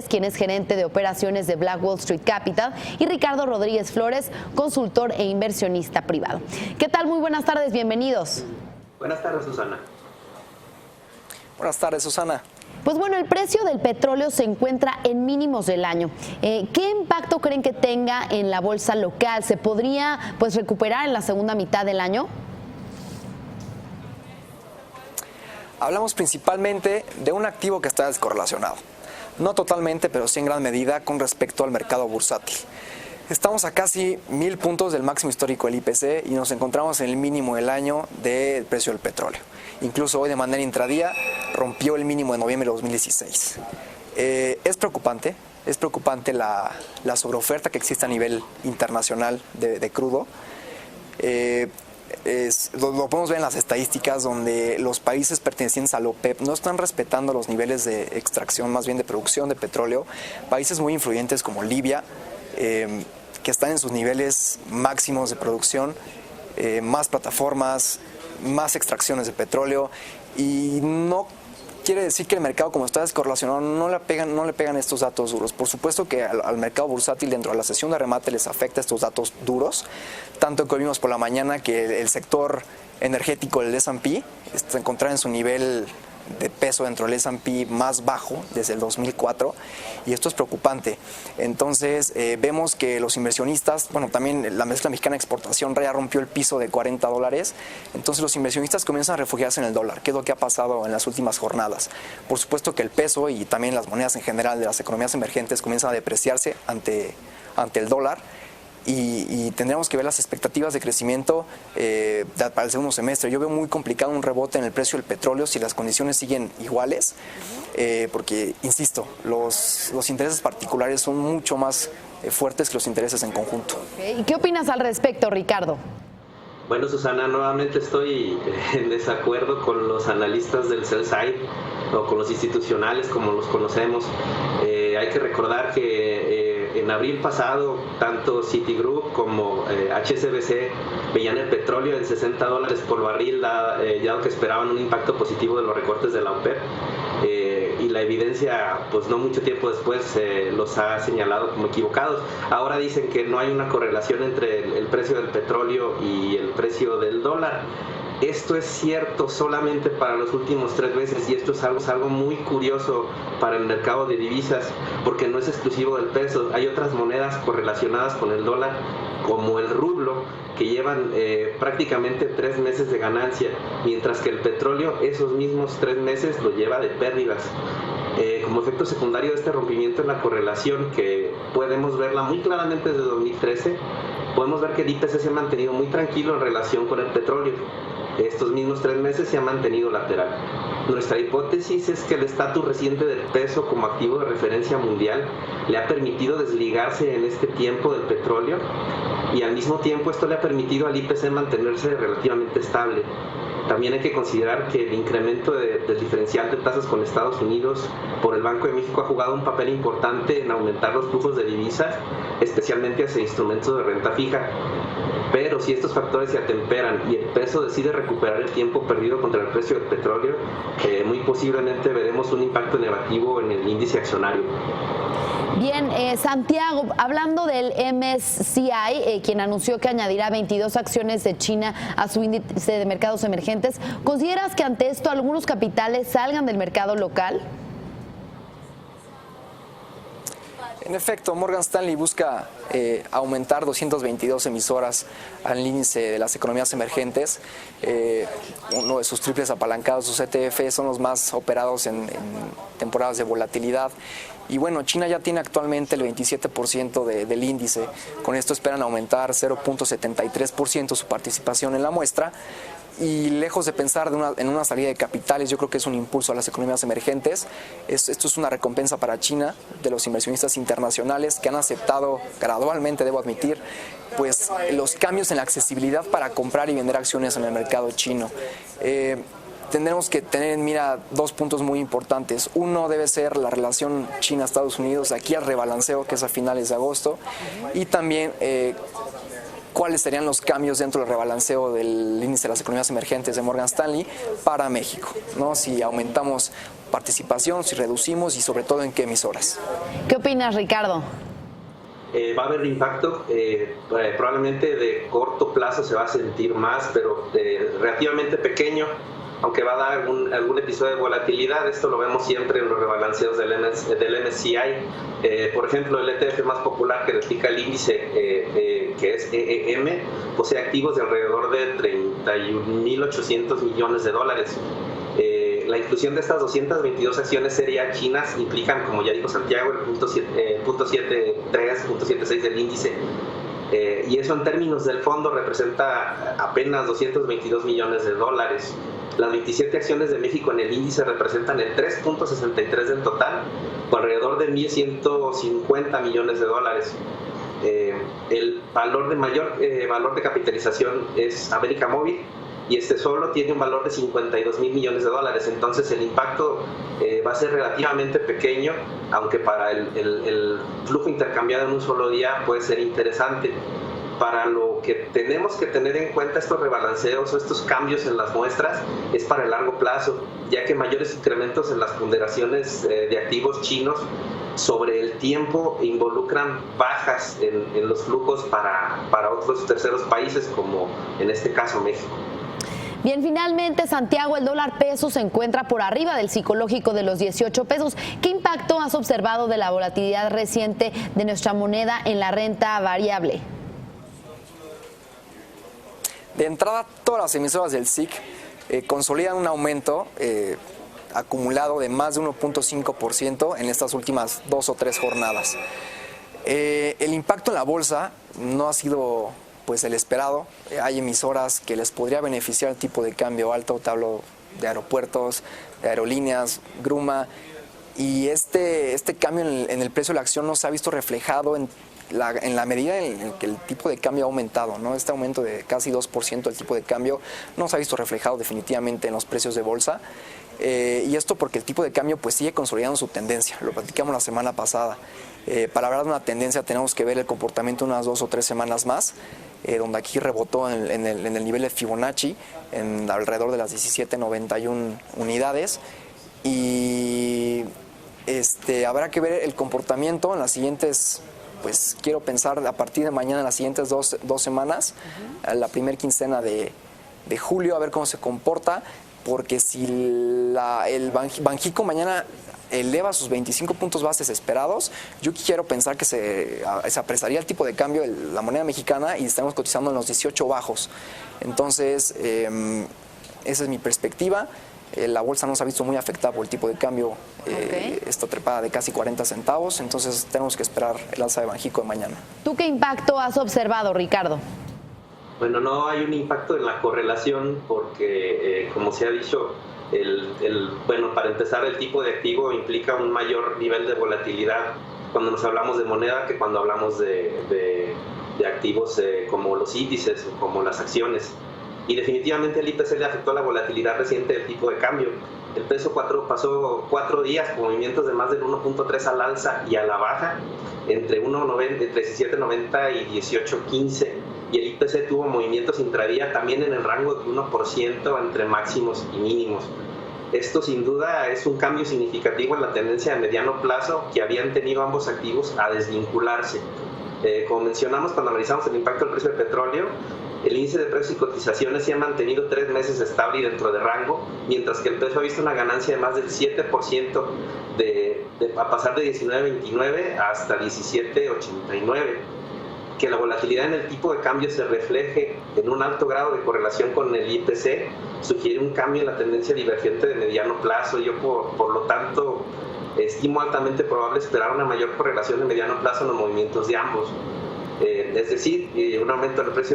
quien es gerente de operaciones de Black Wall Street Capital, y Ricardo Rodríguez Flores, consultor e inversionista privado. ¿Qué tal? Muy buenas tardes, bienvenidos. Buenas tardes, Susana. Buenas tardes, Susana. Pues bueno, el precio del petróleo se encuentra en mínimos del año. ¿Qué impacto creen que tenga en la bolsa local? ¿Se podría recuperar en la segunda mitad del año? Hablamos principalmente de un activo que está descorrelacionado. No totalmente, pero sí en gran medida con respecto al mercado bursátil. Estamos a casi 1000 puntos del máximo histórico del IPC y nos encontramos en el mínimo del año del precio del petróleo. Incluso hoy de manera intradía rompió el mínimo de noviembre de 2016. Es preocupante la sobreoferta que existe a nivel internacional de crudo. Lo podemos ver en las estadísticas donde los países pertenecientes a la OPEP no están respetando los niveles de extracción, más bien de producción de petróleo. Países muy influyentes como Libia, que están en sus niveles máximos de producción, más plataformas, más extracciones de petróleo, y no quiere decir que el mercado, como está descorrelacionado, no le pegan estos datos duros. Por supuesto que al mercado bursátil dentro de la sesión de remate les afecta estos datos duros, tanto que vimos por la mañana que el sector energético del S&P se encontraba en su nivel de peso dentro del S&P más bajo desde el 2004, y esto es preocupante. Entonces vemos que los inversionistas, bueno, también la mezcla mexicana de exportación ya rompió el piso de $40, entonces los inversionistas comienzan a refugiarse en el dólar, que es lo que ha pasado en las últimas jornadas. Por supuesto que el peso y también las monedas en general de las economías emergentes comienzan a depreciarse ante el dólar, y tendremos que ver las expectativas de crecimiento para el segundo semestre. Yo veo muy complicado un rebote en el precio del petróleo si las condiciones siguen iguales, porque, insisto, los intereses particulares son mucho más fuertes que los intereses en conjunto. ¿Y qué opinas al respecto, Ricardo? Bueno, Susana, nuevamente estoy en desacuerdo con los analistas del sell side o con los institucionales como los conocemos. Hay que recordar que en abril pasado, tanto Citigroup como HSBC veían el petróleo en $60 por barril, dado que esperaban un impacto positivo de los recortes de la OPEP. Y la evidencia, pues no mucho tiempo después, los ha señalado como equivocados. Ahora dicen que no hay una correlación entre el precio del petróleo y el precio del dólar. Esto es cierto solamente para los últimos 3 meses, y esto es algo muy curioso para el mercado de divisas, porque no es exclusivo del peso. Hay otras monedas correlacionadas con el dólar, como el rublo, que llevan prácticamente 3 meses de ganancia, mientras que el petróleo esos mismos 3 meses lo lleva de pérdidas. Como efecto secundario de este rompimiento en la correlación, que podemos verla muy claramente desde 2013, podemos ver que el IPC se ha mantenido muy tranquilo en relación con el petróleo. Estos mismos 3 meses se ha mantenido lateral. Nuestra hipótesis es que el estatus reciente del peso como activo de referencia mundial le ha permitido desligarse en este tiempo del petróleo, y al mismo tiempo esto le ha permitido al IPC mantenerse relativamente estable. También hay que considerar que el incremento del diferencial de tasas con Estados Unidos por el Banco de México ha jugado un papel importante en aumentar los flujos de divisas, especialmente hacia instrumentos de renta fija. Pero si estos factores se atemperan y el peso decide recuperar el tiempo perdido contra el precio del petróleo, muy posiblemente veremos un impacto negativo en el índice accionario. Bien, Santiago, hablando del MSCI, quien anunció que añadirá 22 acciones de China a su índice de mercados emergentes, ¿consideras que ante esto algunos capitales salgan del mercado local? En efecto, Morgan Stanley busca aumentar 222 emisoras al índice de las economías emergentes. Uno de sus triples apalancados, sus ETF, son los más operados en temporadas de volatilidad. Y bueno, China ya tiene actualmente el 27% del índice. Con esto esperan aumentar 0.73% su participación en la muestra. Y lejos de pensar en una salida de capitales, yo creo que es un impulso a las economías emergentes. Esto es una recompensa para China, de los inversionistas internacionales que han aceptado gradualmente, debo admitir, pues los cambios en la accesibilidad para comprar y vender acciones en el mercado chino. Tendremos que tener en mira 2 puntos muy importantes. Uno debe ser la relación China-Estados Unidos, aquí al rebalanceo, que es a finales de agosto, y también cuáles serían los cambios dentro del rebalanceo del índice de las economías emergentes de Morgan Stanley para México, ¿no? Si aumentamos participación, si reducimos y sobre todo en qué emisoras. ¿Qué opinas, Ricardo? Va a haber impacto, probablemente de corto plazo se va a sentir más, pero relativamente pequeño, aunque va a dar algún episodio de volatilidad. Esto lo vemos siempre en los rebalanceos del MSCI. Por ejemplo, el ETF más popular que replica el índice, que es EEM, posee activos de alrededor de 31.800 millones de dólares. La inclusión de estas 222 acciones serie A chinas implican, como ya dijo Santiago, el punto 0.73 del índice. Y eso en términos del fondo representa apenas 222 millones de dólares. Las 27 acciones de México en el índice representan el 3.63 del total, con alrededor de 1.150 millones de dólares. El valor de mayor valor de capitalización es América Móvil, y este solo tiene un valor de 52.000 millones de dólares. Entonces el impacto va a ser relativamente pequeño, aunque para el flujo intercambiado en un solo día puede ser interesante. Para lo que tenemos que tener en cuenta estos rebalanceos o estos cambios en las muestras es para el largo plazo, ya que mayores incrementos en las ponderaciones de activos chinos sobre el tiempo involucran bajas en los flujos para otros terceros países, como en este caso México. Bien, finalmente, Santiago, el dólar peso se encuentra por arriba del psicológico de los 18 pesos. ¿Qué impacto has observado de la volatilidad reciente de nuestra moneda en la renta variable? De entrada, todas las emisoras del SIC consolidan un aumento acumulado de más de 1.5% en estas últimas 2 o 3 jornadas. El impacto en la bolsa no ha sido pues el esperado. Hay emisoras que les podría beneficiar el tipo de cambio alto. Te hablo de aeropuertos, de aerolíneas, Gruma, y este cambio en el precio de la acción no se ha visto reflejado en la medida en que el tipo de cambio ha aumentado, ¿no? Este aumento de casi 2% del tipo de cambio no se ha visto reflejado definitivamente en los precios de bolsa. Y esto porque el tipo de cambio pues sigue consolidando su tendencia, lo platicamos la semana pasada. Para hablar de una tendencia tenemos que ver el comportamiento unas 2 o 3 semanas más, donde aquí rebotó en el nivel de Fibonacci, en alrededor de las 17.91 unidades, y habrá que ver el comportamiento en las siguientes, pues quiero pensar a partir de mañana, en las siguientes dos semanas, la primera quincena de julio, a ver cómo se comporta, porque si el Banjico mañana eleva sus 25 puntos bases esperados, yo quiero pensar que se apresaría el tipo de cambio de la moneda mexicana y estamos cotizando en los 18 bajos. Entonces, esa es mi perspectiva. La bolsa no se ha visto muy afectada por el tipo de cambio, esta trepada de casi 40 centavos, entonces tenemos que esperar el alza de Banjico de mañana. ¿Tú qué impacto has observado, Ricardo? Bueno, no hay un impacto en la correlación porque, como se ha dicho, bueno, para empezar, el tipo de activo implica un mayor nivel de volatilidad cuando nos hablamos de moneda que cuando hablamos de activos como los índices o como las acciones. Y definitivamente el IPC le afectó la volatilidad reciente del tipo de cambio. El peso pasó 4 días con movimientos de más del 1.3 al alza y a la baja, entre 17.90 y 18.15. Y el IPC tuvo movimientos intradía también en el rango de 1% entre máximos y mínimos. Esto sin duda es un cambio significativo en la tendencia de mediano plazo que habían tenido ambos activos a desvincularse. Como mencionamos cuando analizamos el impacto del precio del petróleo, el índice de precios y cotizaciones se ha mantenido 3 meses estable y dentro de rango, mientras que el peso ha visto una ganancia de más del 7% a pasar de 19.29 hasta 17.89. Que la volatilidad en el tipo de cambio se refleje en un alto grado de correlación con el IPC sugiere un cambio en la tendencia divergente de mediano plazo. Yo por lo tanto estimo altamente probable esperar una mayor correlación de mediano plazo en los movimientos de ambos. Es decir, un aumento en el precio